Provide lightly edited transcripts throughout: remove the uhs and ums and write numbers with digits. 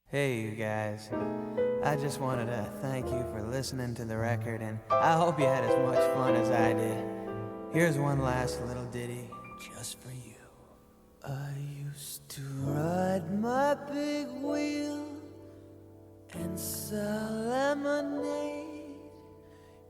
Hey, you guys. I just wanted to thank you for listening to the record, and I hope you had as much fun as I did. Here's one last little ditty just for you. I used to ride my big wheel and sell lemonade,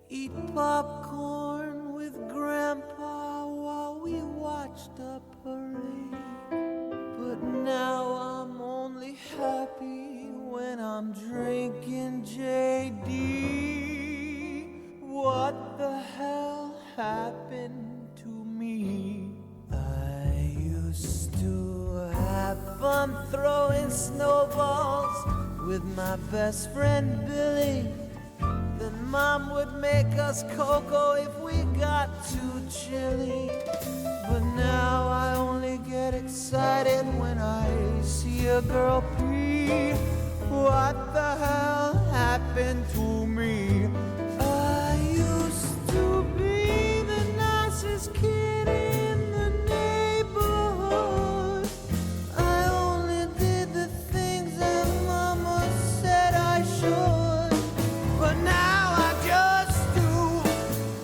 eat popcorn with Grandpa while we watched a parade. But now I'm only happy when I'm drinking JD. What the hell happened to me? I used to have fun throwing snowballs with my best friend Billy. Then Mom would make us cocoa if we got too chilly. But now I only get excited when I see a girl pee. What the hell happened to me? I used to be the nicest kid in the neighborhood. I only did the things that Mama said I should. But now I just do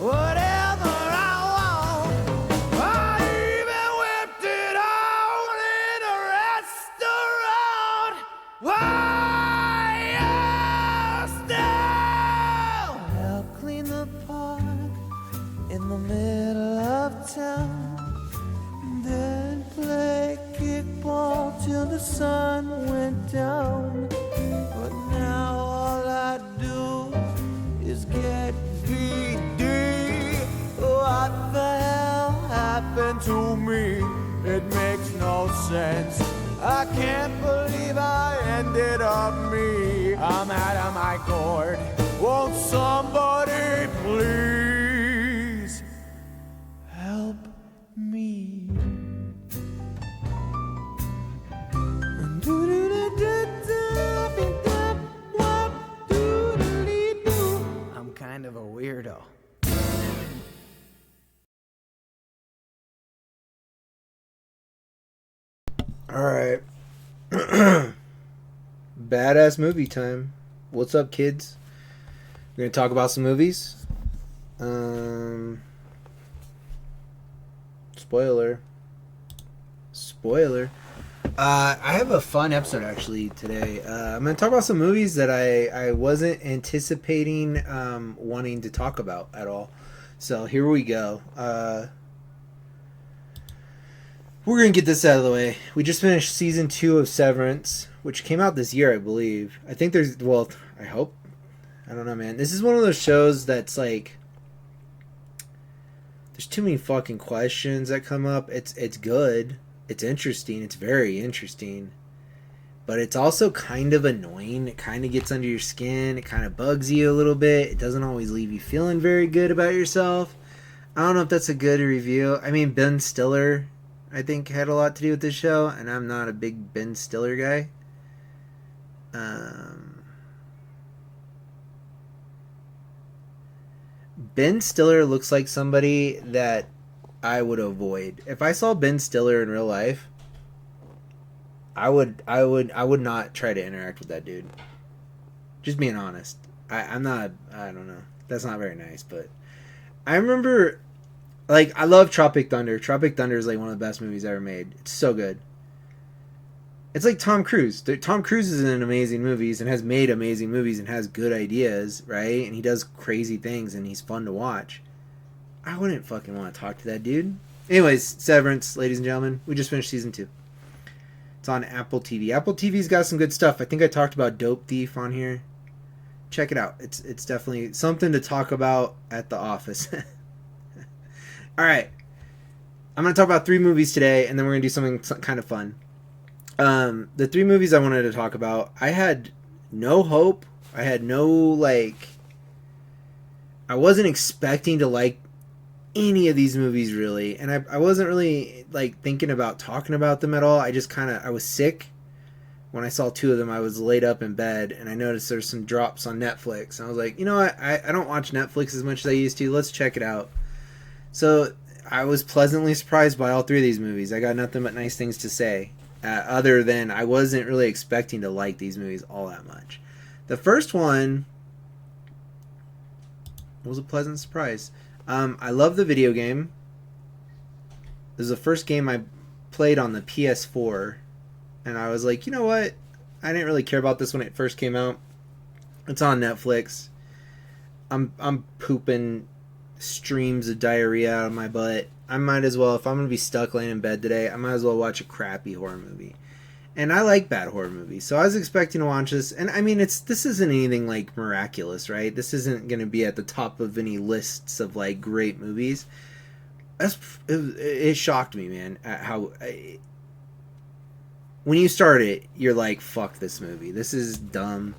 whatever I want. I even whipped it out in a restaurant. Why still help clean the park in the middle of town, then play kickball till the sun went down. But now all I do is get BD. What the hell happened to me? It makes no sense. I can't believe I ended up me. I'm out of my gourd. Won't somebody please help me? I'm kind of a weirdo. Alright. Badass movie time. What's up, kids? We're gonna talk about some movies. Spoiler. I have a fun episode actually today. I'm gonna talk about some movies that I wasn't anticipating wanting to talk about at all. So here we go. We're going to get this out of the way. We just finished season 2 of Severance, which came out this year, I believe. I think there's, well, I hope. I don't know, man. This is one of those shows that's like, there's too many fucking questions that come up. It's good. It's interesting. It's very interesting. But it's also kind of annoying. It kind of gets under your skin. It kind of bugs you a little bit. It doesn't always leave you feeling very good about yourself. I don't know if that's a good review. I mean, Ben Stiller, I think, had a lot to do with this show, and I'm not a big Ben Stiller guy. Ben Stiller looks like somebody that I would avoid. If I saw Ben Stiller in real life, I would not try to interact with that dude. Just being honest. I don't know. That's not very nice, but I remember, like, I love Tropic Thunder. Tropic Thunder is like one of the best movies ever made. It's so good. It's like Tom Cruise. Tom Cruise is in amazing movies and has made amazing movies and has good ideas, right? And he does crazy things and he's fun to watch. I wouldn't fucking want to talk to that dude. Anyways, Severance, ladies and gentlemen. We just finished season 2. It's on Apple TV. Apple TV's got some good stuff. I think I talked about Dope Thief on here. Check it out. It's definitely something to talk about at the office. Alright. I'm going to talk about 3 movies today, and then we're going to do something kind of fun. The 3 movies I wanted to talk about, I had no hope. I had no, like, I wasn't expecting to like any of these movies, really. And I wasn't really, like, thinking about talking about them at all. I just kind of, I was sick. When I saw 2 of them, I was laid up in bed, and I noticed there's some drops on Netflix. And I was like, you know what? I don't watch Netflix as much as I used to. Let's check it out. So I was pleasantly surprised by all 3 of these movies. I got nothing but nice things to say. other than I wasn't really expecting to like these movies all that much. The first one was a pleasant surprise. I love the video game. This is the first game I played on the PS4, and I was like, you know what? I didn't really care about this when it first came out. It's on Netflix. I'm pooping streams of diarrhea out of my butt. I might as well, if I'm gonna be stuck laying in bed today, I might as well watch a crappy horror movie. And I like bad horror movies, so I was expecting to watch this. And I mean, this isn't anything like miraculous, right? This isn't gonna be at the top of any lists of like great movies. It shocked me, man, at how when you start it, you're like, fuck this movie. This is dumb.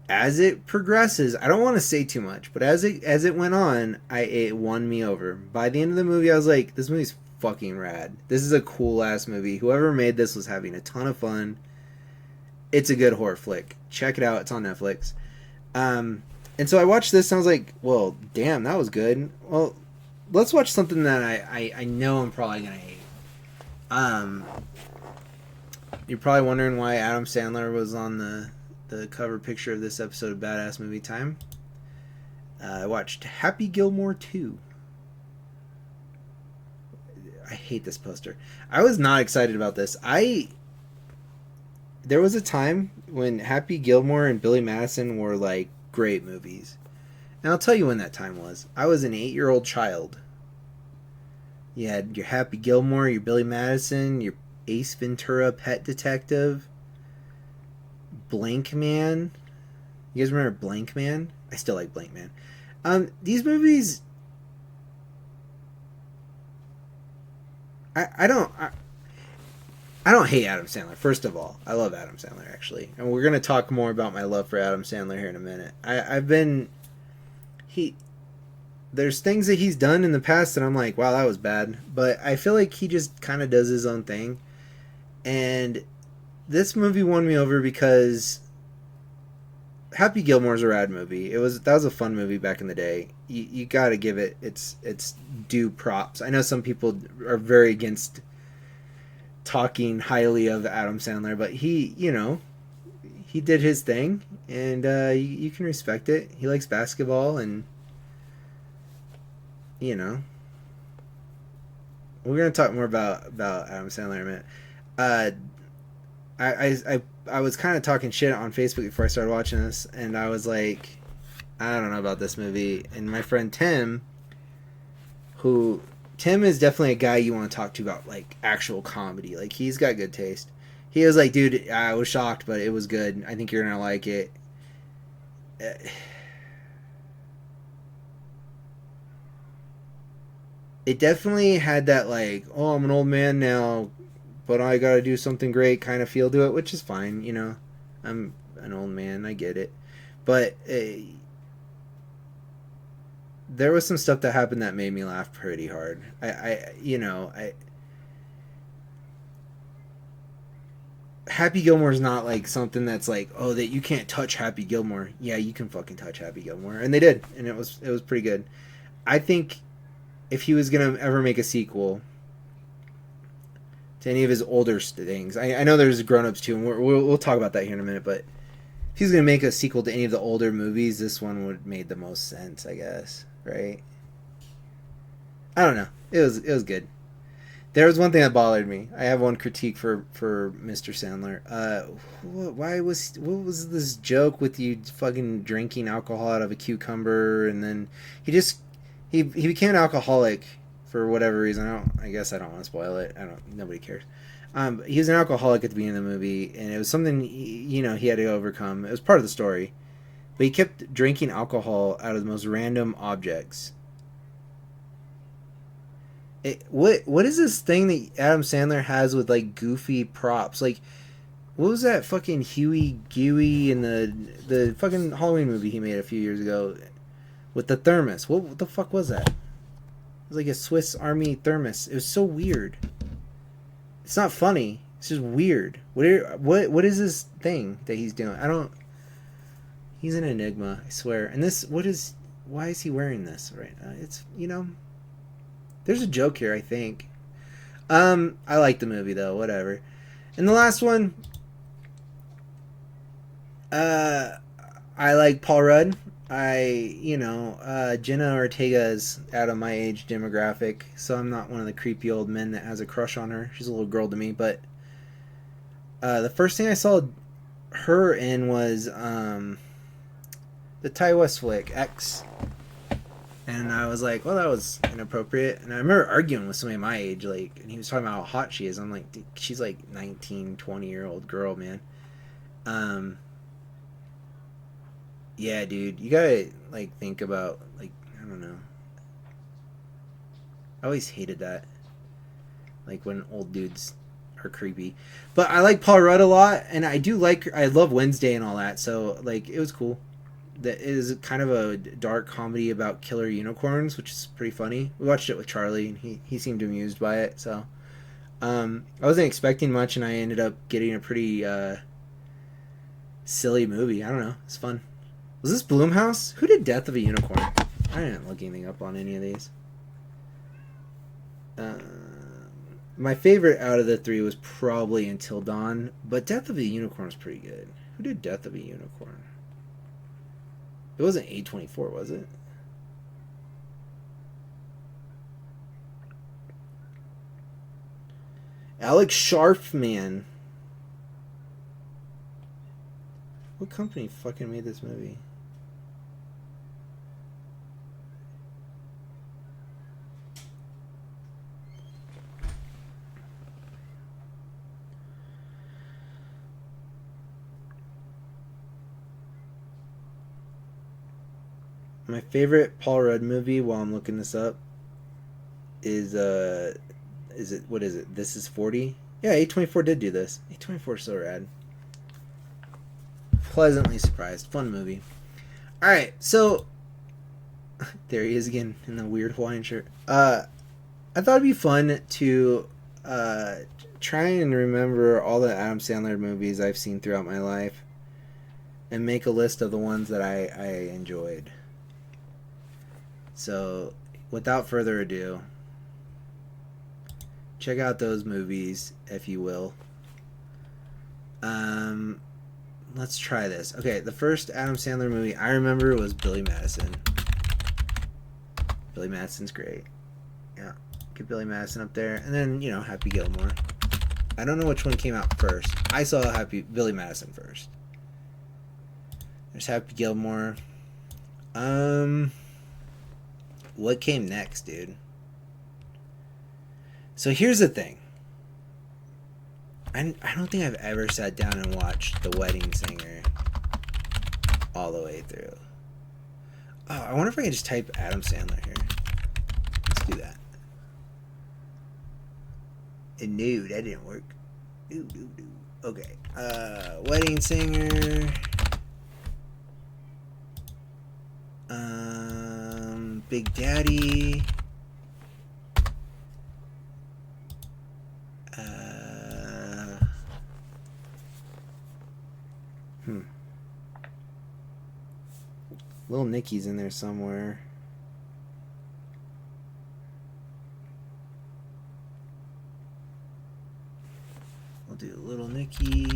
As it progresses, I don't want to say too much, but as it went on, it won me over. By the end of the movie, I was like, this movie's fucking rad. This is a cool ass movie. Whoever made this was having a ton of fun. It's a good horror flick. Check it out. It's on Netflix. And so I watched this and I was like, well, damn, that was good. Well, let's watch something that I know I'm probably gonna hate. You're probably wondering why Adam Sandler was on the cover picture of this episode of Badass Movie Time. I watched Happy Gilmore 2. I hate this poster. I was not excited about this. There was a time when Happy Gilmore and Billy Madison were like great movies. And I'll tell you when that time was. I was an 8-year-old child. You had your Happy Gilmore, your Billy Madison, your Ace Ventura Pet Detective, Blank Man. You guys remember Blank Man? I still like Blank Man. These movies, I don't hate Adam Sandler. First of all, I love Adam Sandler actually, and we're gonna talk more about my love for Adam Sandler here in a minute. There's things that he's done in the past that I'm like, wow, that was bad, but I feel like he just kind of does his own thing, and this movie won me over because Happy Gilmore's a rad movie. That was a fun movie back in the day. You got to give it its due props. I know some people are very against talking highly of Adam Sandler, but he did his thing, and you can respect it. He likes basketball, and we're gonna talk more about Adam Sandler in a minute. I was kind of talking shit on Facebook before I started watching this, and I was like, I don't know about this movie. And my friend Tim is definitely a guy you want to talk to about like actual comedy. Like, he's got good taste. He was like, dude, I was shocked, but it was good. I think you're gonna like it. It definitely had that like, oh, I'm an old man now, but I gotta do something great kind of feel to it, which is fine, I'm an old man, I get it. But there was some stuff that happened that made me laugh pretty hard. Happy Gilmore's not like something that's like, oh, that you can't touch Happy Gilmore. Yeah, you can fucking touch Happy Gilmore, and they did, and it was pretty good. I think if he was gonna ever make a sequel to any of his older things, I know there's grown-ups too, and we'll talk about that here in a minute, but if he was going to make a sequel to any of the older movies, this one would have made the most sense, I guess, right? I don't know. It was good. There was one thing that bothered me. I have one critique for Mr. Sandler. What was this joke with you fucking drinking alcohol out of a cucumber, and then he became an alcoholic for whatever reason. I guess I don't want to spoil it. Nobody cares. He was an alcoholic at the beginning of the movie, and it was something he had to overcome. It was part of the story, but he kept drinking alcohol out of the most random objects. What is this thing that Adam Sandler has with like goofy props? Like, what was that fucking Huey Dewey in the fucking Halloween movie he made a few years ago with the thermos? What the fuck was that? It was like a Swiss Army thermos. It was so weird. It's not funny. It's just weird. What is this thing that he's doing? He's an enigma, I swear. And why is he wearing this right now? It's, there's a joke here, I think. I like the movie though, whatever. And the last one, I like Paul Rudd. Jenna Ortega is out of my age demographic, so I'm not one of the creepy old men that has a crush on her. She's a little girl to me, but the first thing I saw her in was the Ty West flick, X. And I was like, well, that was inappropriate. And I remember arguing with somebody my age, like, and he was talking about how hot she is. I'm like, dude, she's like 19, 20-year-old girl, man. Yeah, dude, you gotta, like, think about, like, I don't know. I always hated that. Like, when old dudes are creepy. But I like Paul Rudd a lot, and I love Wednesday and all that, so, like, it was cool. That is kind of a dark comedy about killer unicorns, which is pretty funny. We watched it with Charlie, and he seemed amused by it, so. I wasn't expecting much, and I ended up getting a pretty, silly movie. I don't know. It's fun. Was this Blumhouse? Who did Death of a Unicorn? I didn't look anything up on any of these. My favorite out of the three was probably Until Dawn, but Death of a Unicorn was pretty good. Who did Death of a Unicorn? It wasn't A24, was it? Alex Sharfman. What company fucking made this movie? My favorite Paul Rudd movie while I'm looking this up is what is it? This is 40? Yeah, A24 did do this. A24 is so rad. Pleasantly surprised. Fun movie. Alright, so there he is again in the weird Hawaiian shirt. I thought it'd be fun to try and remember all the Adam Sandler movies I've seen throughout my life and make a list of the ones that I enjoyed. So, without further ado, check out those movies, if you will. Let's try this. Okay, the first Adam Sandler movie I remember was Billy Madison. Billy Madison's great. Yeah, get Billy Madison up there. And then, Happy Gilmore. I don't know which one came out first. I saw Billy Madison first. There's Happy Gilmore. What came next, dude? So here's the thing. I don't think I've ever sat down and watched The Wedding Singer all the way through. Oh, I wonder if I can just type Adam Sandler here. Let's do that. And no, that didn't work. Okay. Wedding Singer. Big Daddy. Little Nicky's in there somewhere. We'll do Little Nicky.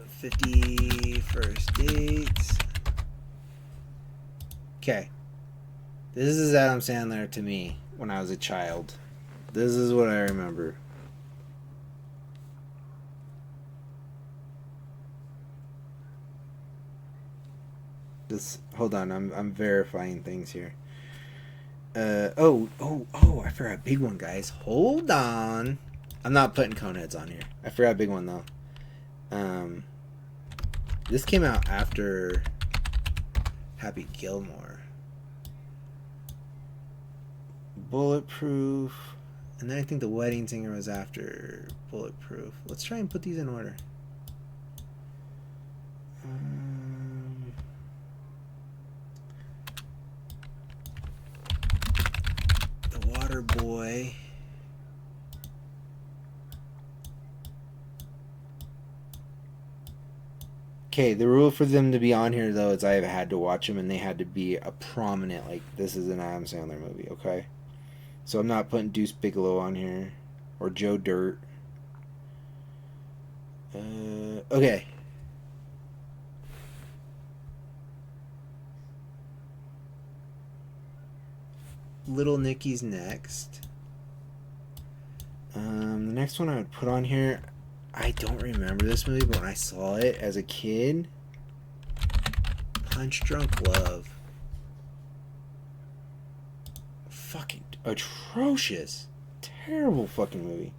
50 First Dates. Okay. This is Adam Sandler to me when I was a child. This is what I remember. Hold on, I'm verifying things here. I forgot a big one, guys. Hold on. I'm not putting Coneheads on here. I forgot a big one though. This came out after Happy Gilmore. Bulletproof. And then I think The Wedding Singer was after Bulletproof. Let's try and put these in order. The Water Boy. Okay, the rule for them to be on here, though, is I have had to watch them, and they had to be a prominent, like, this is an Adam Sandler movie, okay? So I'm not putting Deuce Bigelow on here. Or Joe Dirt. Okay. Little Nicky's next. The next one I would put on here, I don't remember this movie, but when I saw it as a kid, Punch Drunk Love. Fucking atrocious. Terrible fucking movie.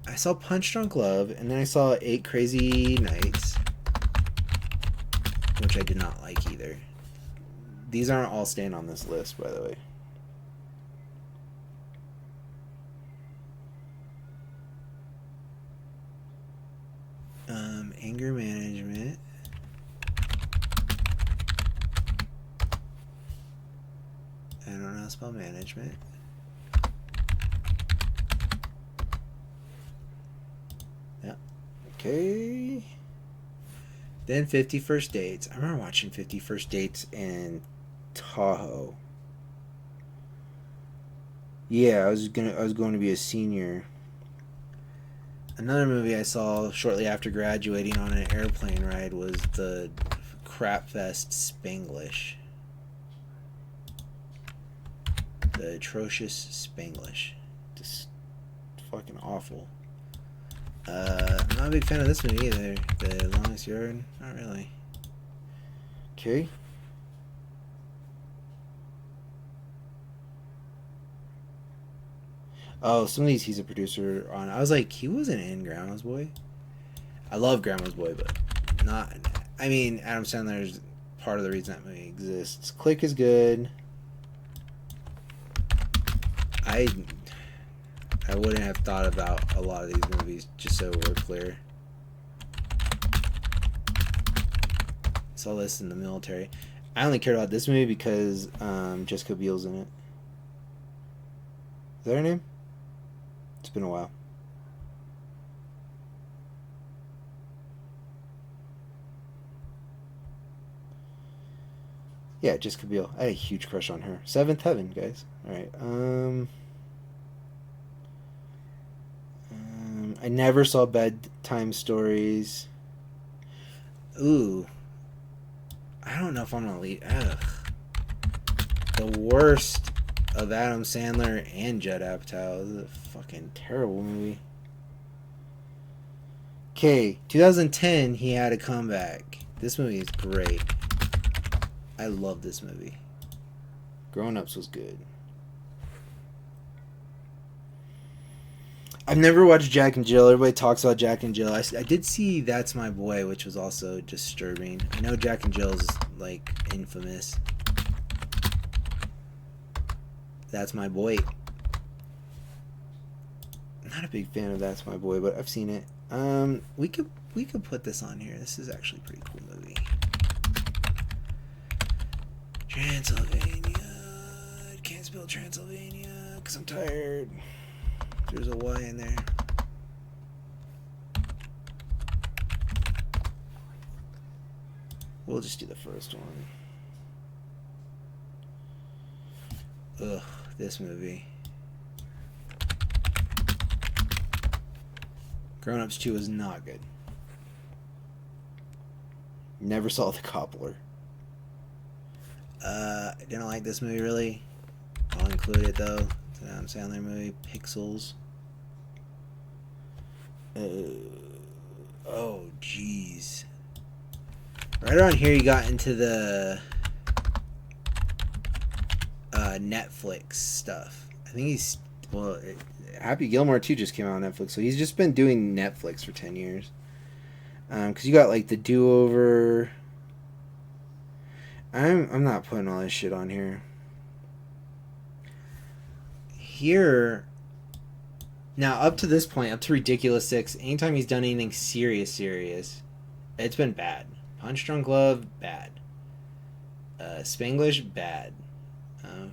I saw Punch Drunk Love, and then I saw 8 Crazy Nights, which I did not like either. These aren't all staying on this list, by the way. Anger Management. I don't know how to spell management. Yeah. Okay. Then 50 First Dates. I remember watching 50 First Dates in Tahoe. Yeah, I was going to be a senior. Another movie I saw shortly after graduating on an airplane ride was the crapfest Spanglish. The atrocious Spanglish. Just fucking awful. I'm not a big fan of this movie either. The Longest Yard, not really. Okay. Oh, some of these he's a producer on. I was like, he wasn't in Grandma's Boy. I love Grandma's Boy, but not. I mean, Adam Sandler's part of the reason that movie exists. Click is good. I wouldn't have thought about a lot of these movies, just so we're clear. Saw this in the military. I only cared about this movie because Jessica Biel's in it. Is that her name? It's been a while. Yeah, Jessica Biel. I had a huge crush on her. Seventh Heaven, guys. Alright. I never saw Bedtime Stories. Ooh. I don't know if I'm gonna leave. Ugh. The worst of Adam Sandler and Judd Apatow. This is a fucking terrible movie. Okay, 2010, he had a comeback. This movie is great. I love this movie. Grown Ups was good. I've never watched Jack and Jill. Everybody talks about Jack and Jill. I did see That's My Boy, which was also disturbing. I know Jack and Jill is, like, infamous. That's My Boy. Not a big fan of That's My Boy, but I've seen it. We could put this on here. This is actually a pretty cool movie. Transylvania. I can't spell Transylvania because I'm tired. There's a Y in there. We'll just do the first one. Ugh, this movie. Grown Ups 2 is not good. Never saw The Cobbler. I didn't like this movie really. I'll include it though. It's an Adam Sandler movie. Pixels. Oh jeez. Right around here you got into the Netflix stuff. I think he's Happy Gilmore 2 just came out on Netflix, so he's just been doing Netflix for 10 years. Because you got like The Do-Over. I'm not putting all this shit on here. Here, now up to this point, up to Ridiculous 6, anytime he's done anything serious, it's been bad. Punch Drunk Love, bad. Spanglish, bad.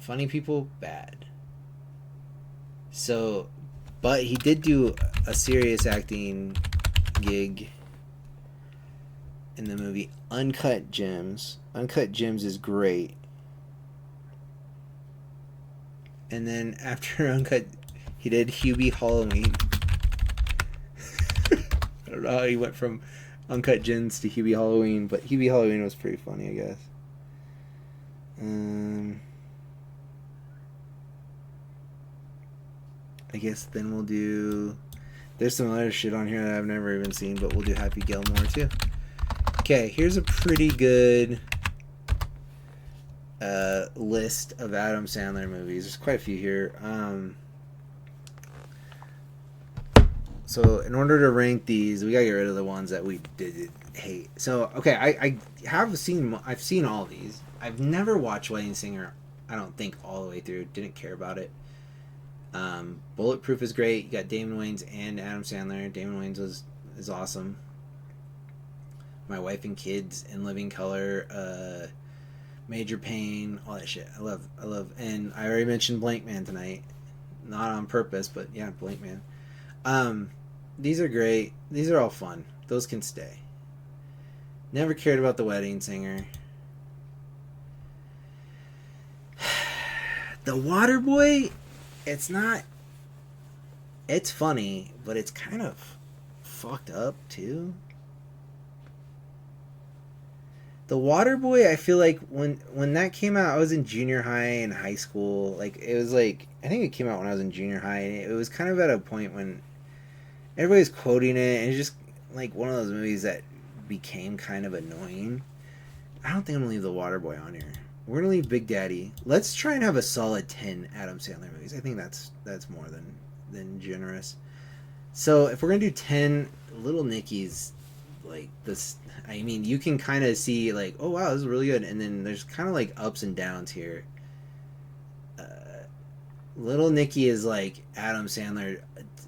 Funny People, bad. So, but he did do a serious acting gig in the movie Uncut Gems. Uncut Gems is great. And then after Uncut, he did Hubie Halloween. I don't know how he went from Uncut Gems to Hubie Halloween, but Hubie Halloween was pretty funny, I guess. I guess then we'll do... There's some other shit on here that I've never even seen, but we'll do Happy Gilmore too. Okay, here's a pretty good list of Adam Sandler movies. There's quite a few here. So in order to rank these, we gotta get rid of the ones that we did hate. So okay, I've seen all these. I've never watched Wedding Singer. I don't think all the way through. Didn't care about it. Bulletproof is great. You got Damon Wayans and Adam Sandler. Damon Wayans is awesome. My Wife and Kids, In Living Color, Major Pain, all that shit. I love, and I already mentioned Blank Man tonight, not on purpose, but yeah, Blank Man. These are great. These are all fun. Those can stay. Never cared about The Wedding Singer. The Waterboy, it's not. It's funny, but it's kind of fucked up too. The Waterboy, I feel like when that came out, I was in junior high and high school. Like it was like I think it came out when I was in junior high, and it was kind of at a point when everybody's quoting it, and it's just like one of those movies that became kind of annoying. I don't think I'm gonna leave The Waterboy on here. We're gonna leave Big Daddy. Let's try and have a solid 10 Adam Sandler movies. I think that's more than generous. So if we're gonna do 10, Little Nicky's like this. I mean, you can kind of see like, oh wow, this is really good, and then there's kind of like ups and downs here. Little Nicky is like Adam Sandler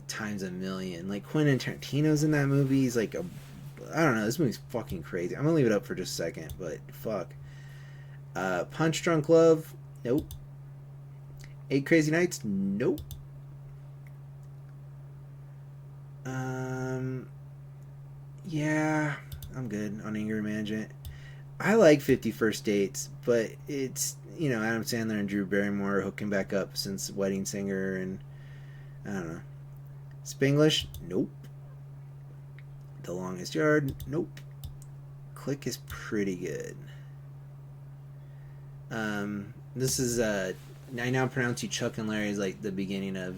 times a million. Like Quentin Tarantino's in that movie. He's like I don't know. This movie's fucking crazy. I'm gonna leave it up for just a second, but fuck. Punch Drunk Love, nope. 8 Crazy Nights, nope. Yeah, I'm good on Anger Management. I like 50 First Dates, but it's, Adam Sandler and Drew Barrymore hooking back up since Wedding Singer, and I don't know. Spanglish, nope. The Longest Yard, nope. Click is pretty good. This is I Now Pronounce You Chuck and Larry is like the beginning of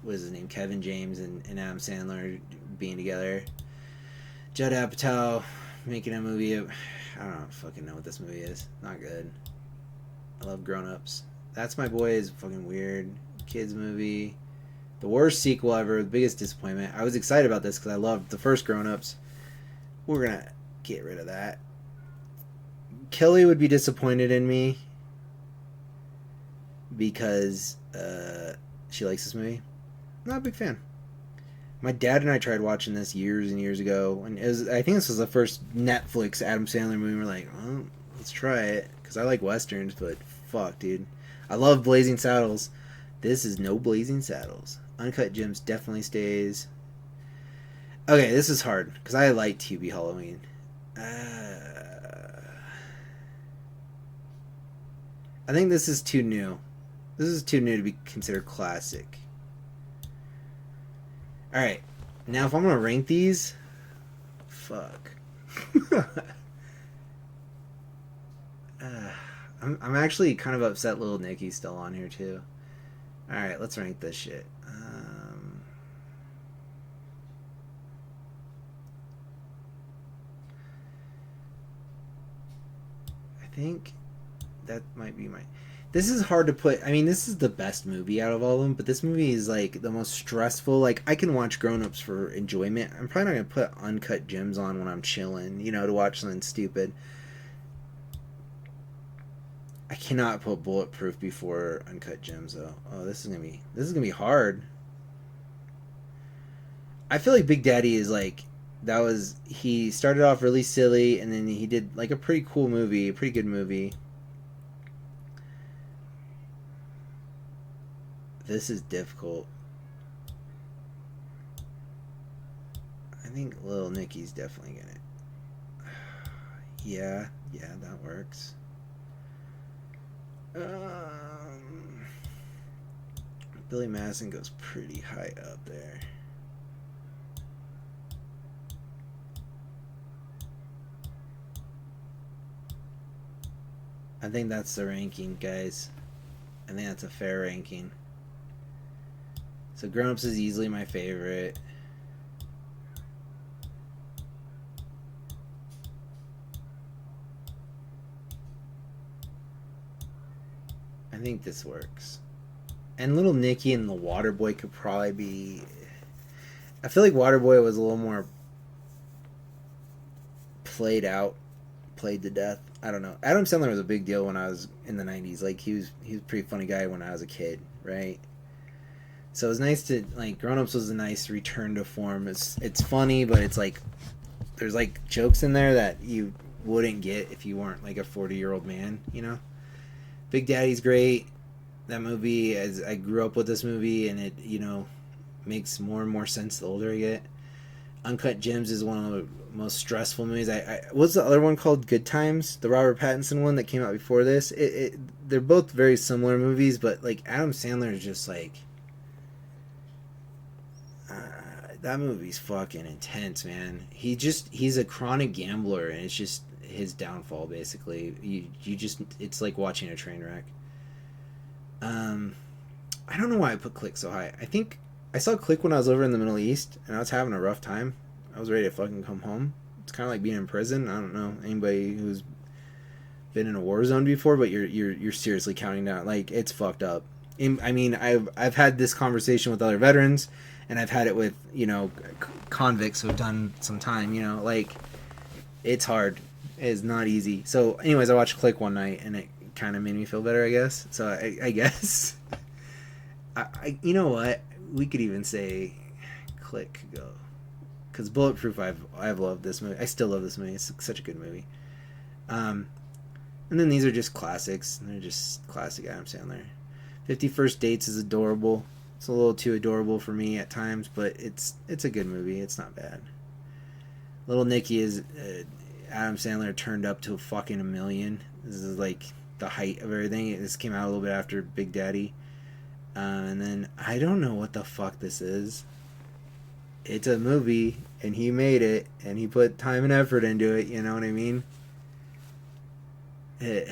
what is his name, Kevin James and Adam Sandler being together. Judd Apatow making a movie of, I don't fucking know what this movie is. Not good. I love Grown Ups. That's My Boy is fucking weird. Kids movie. The worst sequel ever. The biggest disappointment. I was excited about this because I loved the first Grown Ups. We're gonna get rid of that. Kelly would be disappointed in me because she likes this movie. Not a big fan. My dad and I tried watching this years and years ago, and I think this was the first Netflix Adam Sandler movie. We're like, well, let's try it because I like westerns, but fuck, dude, I love Blazing Saddles. This is no Blazing Saddles. Uncut Gems definitely stays. Okay, this is hard because I like Hubie Halloween. I think this is too new. This is too new to be considered classic. Alright. Now if I'm going to rank these... Fuck. I'm actually kind of upset Little Nicky's still on here too. Alright, let's rank this shit. I think that might be my... This is hard to put... I mean, this is the best movie out of all of them, but this movie is, like, the most stressful. Like, I can watch Grown Ups for enjoyment. I'm probably not going to put Uncut Gems on when I'm chilling, to watch something stupid. I cannot put Bulletproof before Uncut Gems, though. Oh, this is gonna be hard. I feel like Big Daddy is, like... He started off really silly, and then he did, like, a pretty cool movie, a pretty good movie. This is difficult. I think Little Nicky's definitely gonna... Yeah, that works. Billy Madison goes pretty high up there. I think that's the ranking, guys. I think that's a fair ranking. So Grown Ups is easily my favorite. I think this works. And Little Nicky and The Waterboy could probably be... I feel like Waterboy was a little more played to death. I don't know. Adam Sandler was a big deal when I was in the 90s. Like, he was a pretty funny guy when I was a kid, right? So it was nice to, like, Grown Ups was a nice return to form. It's funny, but it's like, there's like jokes in there that you wouldn't get if you weren't like a 40-year-old man, you know? Big Daddy's great. That movie, as I grew up with this movie, and it, you know, makes more and more sense the older I get. Uncut Gems is one of the most stressful movies. What's the other one called? Good Times, the Robert Pattinson one that came out before this. They're both very similar movies, but like Adam Sandler is just like, that movie's fucking intense, man. He's a chronic gambler, and it's just his downfall basically. You just, it's like watching a train wreck. I don't know why I put Click so high. I think I saw Click when I was over in the Middle East, and I was having a rough time. I was ready to fucking come home. It's kind of like being in prison. I don't know anybody who's been in a war zone before, but you're seriously counting down. Like, it's fucked up. I mean, I've had this conversation with other veterans, and I've had it with, you know, convicts who've done some time. You know, like, it's hard. It's not easy. So, anyways, I watched Click one night, and it kind of made me feel better, I guess. So I guess you know what, we could even say Click go, because Bulletproof, I've loved this movie. I still love this movie. It's such a good movie. And then these are just classics. They're just classic Adam Sandler. 50 First Dates is adorable. It's a little too adorable for me at times, but it's a good movie. It's not bad. Little Nicky is Adam Sandler turned up to fucking a million. This is like the height of everything. This came out a little bit after Big Daddy. And then I don't know what the fuck this is. It's a movie, and he made it, and he put time and effort into it, you know what I mean? I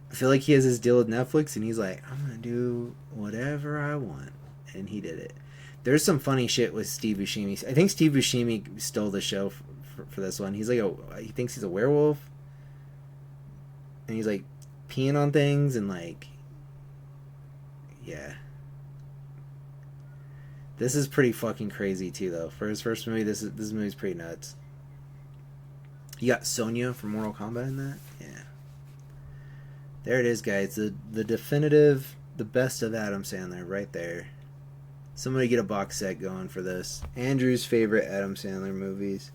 feel like he has his deal with Netflix, and he's like, I'm gonna do whatever I want, and he did it. There's some funny shit with Steve Buscemi. I think Steve Buscemi stole the show for this one. He's like he thinks he's a werewolf, and he's like peeing on things, and like, yeah. This is pretty fucking crazy too, though. For his first movie, this movie's pretty nuts. You got Sonya from Mortal Kombat in that? Yeah. There it is, guys. The definitive, the best of Adam Sandler right there. Somebody get a box set going for this. Andrew's favorite Adam Sandler movies.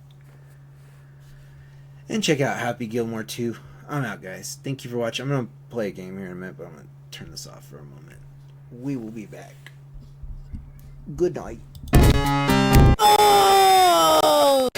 And check out Happy Gilmore 2. I'm out, guys. Thank you for watching. I'm going to play a game here in a minute, but I'm going to turn this off for a moment. We will be back. Good night. Oh!